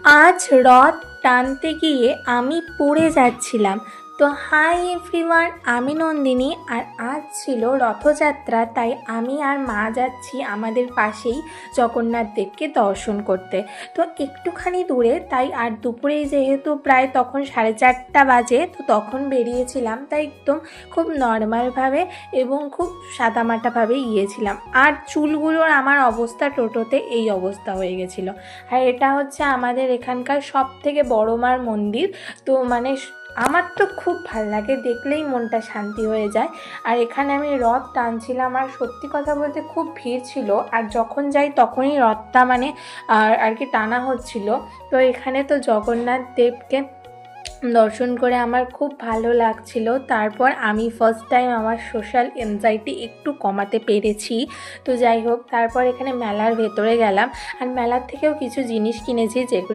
আজ রথ টানতে গিয়ে আমি পড়ে যাচ্ছিলাম। তো হাই এভরিওয়ান, আমি নন্দিনী। আর আজ ছিল রথযাত্রা, তাই আমি আর মা যাচ্ছি আমাদের পাশেই জগন্নাথ দেবকে দর্শন করতে। তো একটুখানি দূরে, তাই আর দুপুরেই যেহেতু প্রায় তখন 4:30 বাজে, তো তখন বেরিয়েছিলাম, তাই একদম খুব নর্মালভাবে এবং খুব সাদামাটাভাবে গিয়েছিলাম। আর চুলগুলোর আমার অবস্থা টোটোতে এই অবস্থা হয়ে গেছিলো। আর এটা হচ্ছে আমাদের এখানকার সবথেকে বড় মার মন্দির। তো মানে আমার তো খুব ভাল লাগে, দেখলেই মনটা শান্তি হয়ে যায়। আর এখানে আমি রথ টানছিলাম, আর সত্যি কথা বলতে খুব ভিড় ছিল। আর যখন যাই তখনই রথটা মানে আর কি টানা হচ্ছিল। তো এখানে তো জগন্নাথ দেবকে দর্শন করে আমার খুব ভালো লাগছিল। তারপর আমি ফার্স্ট টাইম আমার সোশ্যাল এনজাইটি একটু কমাতে পেরেছি। তো যাই হোক, তারপর এখানে মেলার ভেতরে গেলাম, আর মেলার থেকেও কিছু জিনিস কিনেছি যেগুলো